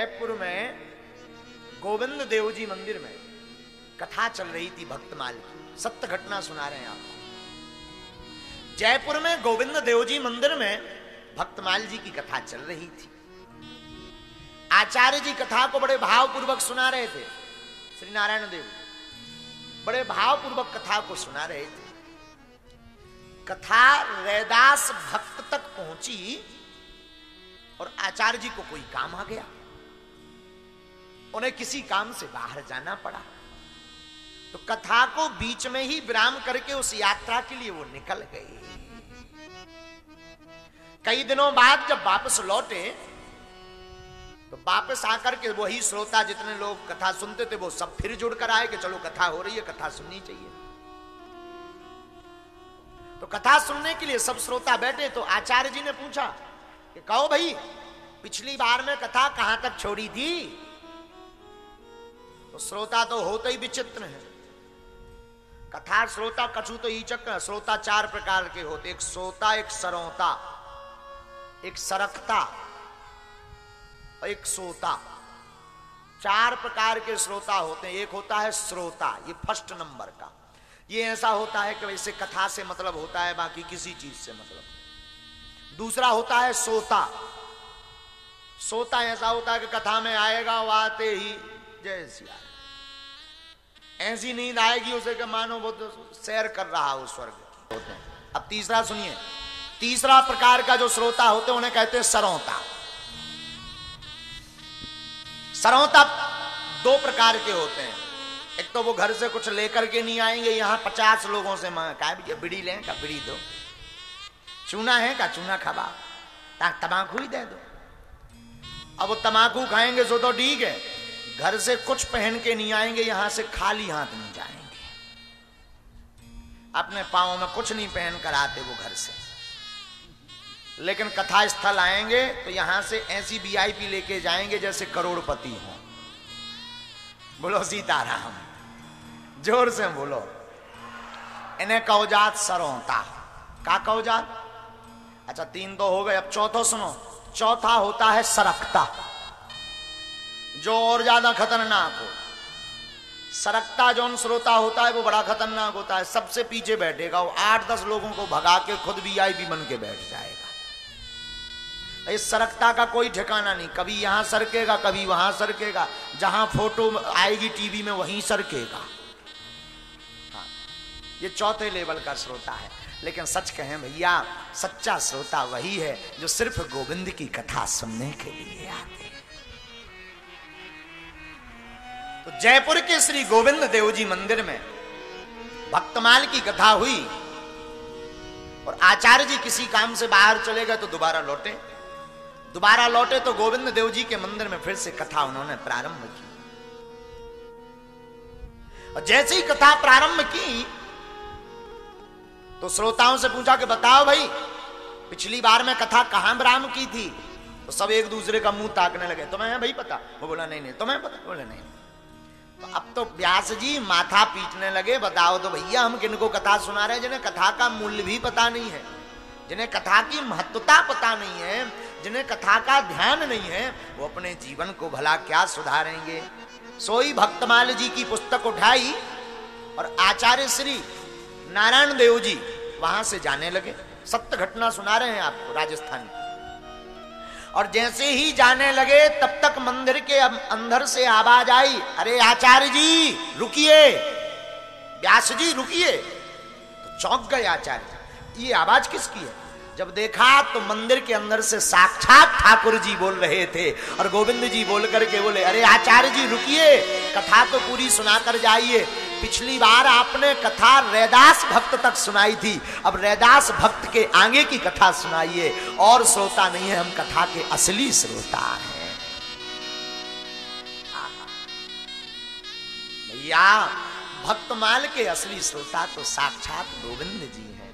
जयपुर में गोविंद देव जी मंदिर में कथा चल रही थी भक्तमाल की। सत्य घटना सुना रहे हैं आपको। जयपुर में गोविंद देव जी मंदिर में भक्तमाल जी की कथा चल रही थी। आचार्य जी कथा को बड़े भावपूर्वक सुना रहे थे। श्री नारायण देव बड़े भावपूर्वक कथा को सुना रहे थे। कथा रैदास भक्त तक पहुंची और आचार्य जी को कोई काम आ गया। उन्हें किसी काम से बाहर जाना पड़ा, तो कथा को बीच में ही विराम करके उस यात्रा के लिए वो निकल गए। कई दिनों बाद जब वापस लौटे तो वापस आकर के वही श्रोता, जितने लोग कथा सुनते थे, वो सब फिर जुड़ कर आए कि चलो कथा हो रही है, कथा सुननी चाहिए। तो कथा सुनने के लिए सब श्रोता बैठे। तो आचार्य जी ने पूछा कि कहो भाई, पिछली बार में कथा कहां तक छोड़ी थी? तो श्रोता तो होते ही विचित्र है। कथा श्रोता कछु तो ईचक। श्रोता चार प्रकार के होते, एक श्रोता, एक सरौता, एक सरकता और एक सोता। चार प्रकार के श्रोता होते हैं। एक होता है श्रोता, ये फर्स्ट नंबर का। ये ऐसा होता है कि वैसे कथा से मतलब होता है, बाकी किसी चीज से मतलब। दूसरा होता है सोता। सोता ऐसा होता है कि कथा में आएगा, वो आते ही जय सिया, ऐसी नींद आएगी उसे कि मानो वो सैर कर रहा हो स्वर्ग। अब तीसरा सुनिए। तीसरा प्रकार का जो श्रोता होते हैं उन्हें कहते हैं सरौता। सरौता दो प्रकार के होते हैं। एक तो वो घर से कुछ लेकर के नहीं आएंगे, यहां 50 लोगों से मांगा बीड़ी लें का बीड़ी दो, चूना है का चूना खाबा, तमाकू ही दे दो। अब वो तमाकू खाएंगे सो तो ठीक है, घर से कुछ पहन के नहीं आएंगे, यहां से खाली हाथ नहीं जाएंगे। अपने पांवों में कुछ नहीं पहन कर आते वो घर से। लेकिन कथा स्थल आएंगे तो यहां से ऐसी वीआईपी लेके जाएंगे जैसे करोड़पति हो। बोलो सीताराम, जोर से बोलो। इन्हें कौजात सरौता। का कौजात? अच्छा, 3 तो हो गए, अब चौथा सुनो। चौथा होता है सरकता, जो और ज्यादा खतरनाक हो। सरकता जो श्रोता होता है वो बड़ा खतरनाक होता है। सबसे पीछे बैठेगा, वो 8-10 लोगों को भगा के खुद वीआईपी बन के बैठ जाएगा। इस सरकता का कोई ठिकाना नहीं, कभी यहां सरकेगा, कभी वहां सरकेगा, जहां फोटो आएगी टीवी में वहीं सरकेगा। हाँ, ये चौथे लेवल का श्रोता है। लेकिन सच कहें भैया, सच्चा श्रोता वही है जो सिर्फ गोविंद की कथा सुनने के लिए आते हैं। तो जयपुर के श्री गोविंद देव जी मंदिर में भक्तमाल की कथा हुई और आचार्य जी किसी काम से बाहर चले गए तो दोबारा लौटे तो गोविंद देव जी के मंदिर में फिर से कथा उन्होंने प्रारंभ की। और जैसे ही कथा प्रारंभ की तो श्रोताओं से पूछा कि बताओ भाई, पिछली बार में कथा कहां विराम की थी? तो सब एक दूसरे का मुंह ताकने लगे। तुम्हें भाई पता? वो बोला नहीं। तुम्हें पता? बोले नहीं। तो अब तो व्यास जी माथा पीटने लगे, बताओ तो भैया, हम किनको कथा सुना रहे हैं जिन्हें कथा का मूल्य भी पता नहीं है, जिन्हें कथा की महत्वता पता नहीं है, जिन्हें कथा का ध्यान नहीं है, वो अपने जीवन को भला क्या सुधारेंगे। सोई भक्तमाल जी की पुस्तक उठाई और आचार्य श्री नारायण देव जी वहां से जाने लगे। सत्य घटना सुना रहे हैं आपको, राजस्थान की। और जैसे ही जाने लगे तब तक मंदिर के अंदर से आवाज आई, अरे आचार्य जी रुकिए, व्यास जी रुकिए। तो चौंक गए आचार्य, ये आवाज किसकी है? जब देखा तो मंदिर के अंदर से साक्षात ठाकुर जी बोल रहे थे। और गोविंद जी बोल करके बोले, अरे आचार्य जी रुकिए, कथा तो पूरी सुनाकर जाइए। पिछली बार आपने कथा रैदास भक्त तक सुनाई थी, अब रैदास भक्त के आगे की कथा सुनाइए। और श्रोता नहीं है, हम कथा के असली श्रोता हैं। भैया, भक्तमाल के असली श्रोता तो साक्षात गोविंद जी हैं।